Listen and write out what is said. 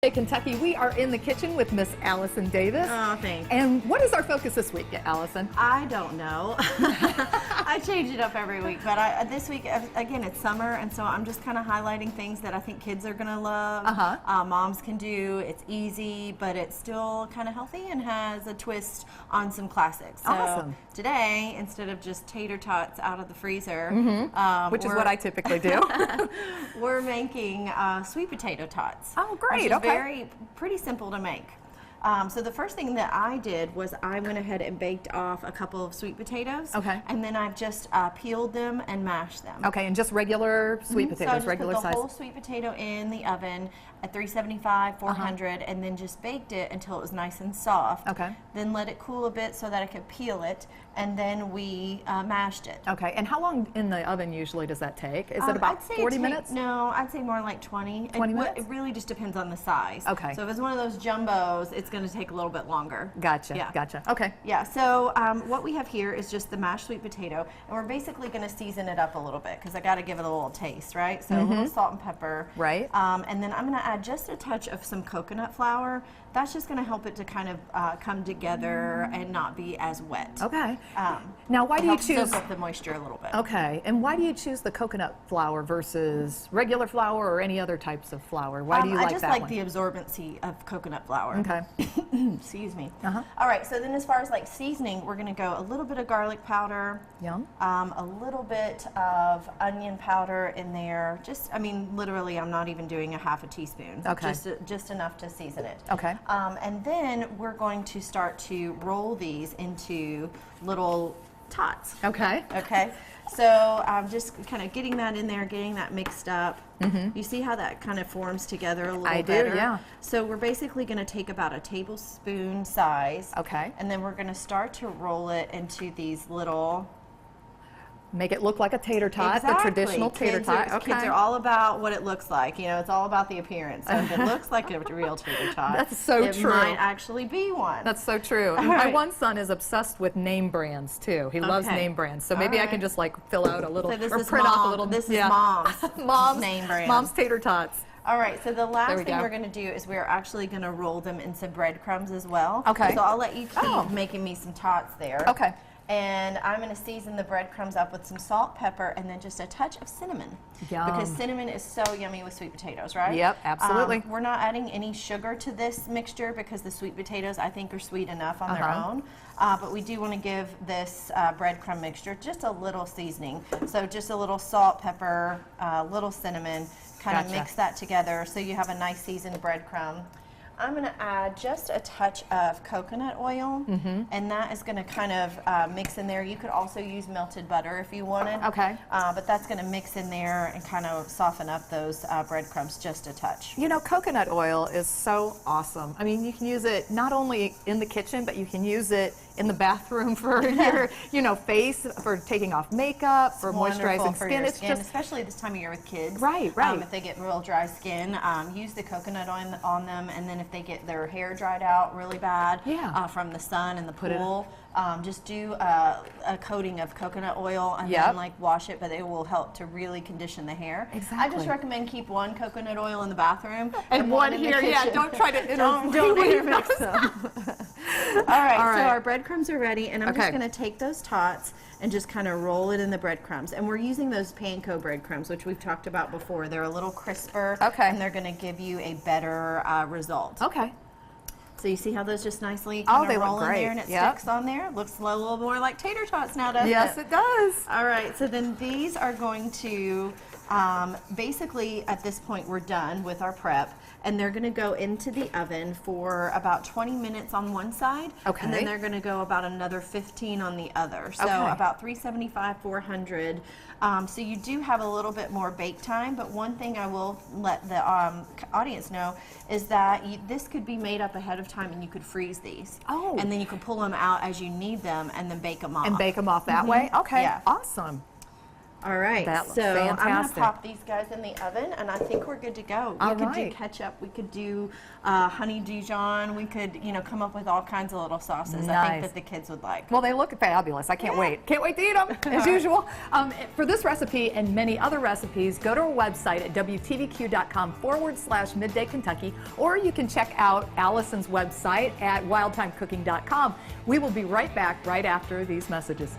Hey, Kentucky, we are in the kitchen with Miss Allison Davis. Oh, thanks. And what is our focus this week, Allison? I don't know. I change it up every week, but this week, again, it's summer, and so I'm just kind of highlighting things that I think kids are going to love. Moms can do. It's easy, but it's still kind of healthy and has a twist on some classics. So awesome. Today, instead of just tater tots out of the freezer, which is what I typically do, we're making sweet potato tots. Oh, great. Which is pretty simple to make. So the first thing that I did was I went ahead and baked off a couple of sweet potatoes. Okay. And then I've just peeled them and mashed them. Okay, and just regular sweet potatoes, so I just regular put the size. whole sweet potato in the oven at 375, 400, and then just baked it until it was nice and soft. Okay. Then let it cool a bit so that I could peel it, and then we mashed it. Okay, and how long in the oven usually does that take? Is it about 40 minutes? No, I'd say more like 20. 20 minutes? It really just depends on the size. Okay. So if it's one of those jumbos, it's going to take a little bit longer. Gotcha, Yeah. gotcha. Okay. Yeah, so what we have here is just the mashed sweet potato, and we're basically going to season it up a little bit because I got to give it a little taste, right? So a little salt and pepper. Right. And then I'm going to add just a touch of some coconut flour. That's just going to help it to kind of come together and not be as wet. Okay. Now, why do you choose? Soak up the moisture a little bit. Okay, and why do you choose the coconut flour versus regular flour or any other types of flour? Why do you like that I just one? like the absorbency of coconut flour. Okay. Excuse me. Uh-huh. All right, so then as far as like seasoning, we're going to go a little bit of garlic powder. Yum. A little bit of onion powder in there. Just, I mean, literally, I'm not even doing a half a teaspoon. Okay. Just enough to season it. Okay. And then we're going to start to roll these into little tots. Okay. Okay. So I'm just kind of getting that in there, getting that mixed up. You see how that kind of forms together a little better? I do, yeah. So we're basically going to take about a tablespoon size. Okay. And then we're going to start to roll it into these little... Make it look like a tater tot, the traditional tater tot. Okay. Kids are all about what it looks like. You know, it's all about the appearance. So if it looks like a real tater tot, That's so true. It might actually be one. That's so true. And my one son is obsessed with name brands too. He loves name brands. So maybe I can just like fill out a little So this or is print off a little. This is mom's name brand. Mom's tater tots. All right, so the last thing go. we're going to do is we're actually going to roll them in some breadcrumbs as well. Okay. So I'll let you keep making me some tots there. Okay. And I'm going to season the breadcrumbs up with some salt, pepper, and then just a touch of cinnamon. Yum. Because cinnamon is so yummy with sweet potatoes, right? Yep, absolutely. We're not adding any sugar to this mixture because the sweet potatoes, I think, are sweet enough on their own. But we do want to give this breadcrumb mixture just a little seasoning. So just a little salt, pepper, a little cinnamon, kind of mix that together so you have a nice seasoned breadcrumb. I'm going to add just a touch of coconut oil, and that is going to kind of mix in there. You could also use melted butter if you wanted. Okay. But that's going to mix in there and kind of soften up those breadcrumbs just a touch. You know, coconut oil is so awesome. I mean, you can use it not only in the kitchen, but you can use it in the bathroom for your, face, for taking off makeup, for moisturizing skin. It's just especially this time of year with kids. Right. If they get real dry skin, use the coconut oil on them, and then if they get their hair dried out really bad from the sun and the pool, just do a coating of coconut oil and then like wash it, but it will help to really condition the hair. Exactly. I just recommend keep one coconut oil in the bathroom and one here. Yeah, don't try to don't intermix them. All right, so our breadcrumbs are ready, and I'm just going to take those tots and just kind of roll it in the breadcrumbs. And we're using those panko breadcrumbs, which we've talked about before. They're a little crisper, and they're going to give you a better result. Okay. So you see how those just nicely kind of roll in there and it sticks on there? Looks a little more like tater tots now, doesn't it? Yes, it does. All right, so then these are going to, basically at this point we're done with our prep, and they're going to go into the oven for about 20 minutes on one side, and then they're going to go about another 15 on the other. So about 375, 400. So you do have a little bit more bake time, but one thing I will let the audience know is that this could be made up ahead of time, and you could freeze these. Oh. And then you can pull them out as you need them and then bake them off. And bake them off that way? Okay, awesome. All right, That looks so I'm gonna fantastic. pop these guys in the oven, and I think we're good to go. We All could do right. ketchup, we could do honey Dijon, we could, you know, come up with all kinds of little sauces. I Nice. think that the kids would like. Well, they look fabulous. I can't wait. Can't wait to eat them, as usual. For this recipe and many other recipes, go to our website at WTVQ.com/Midday Kentucky, or you can check out Allison's website at wildtimecooking.com. We will be right back right after these messages.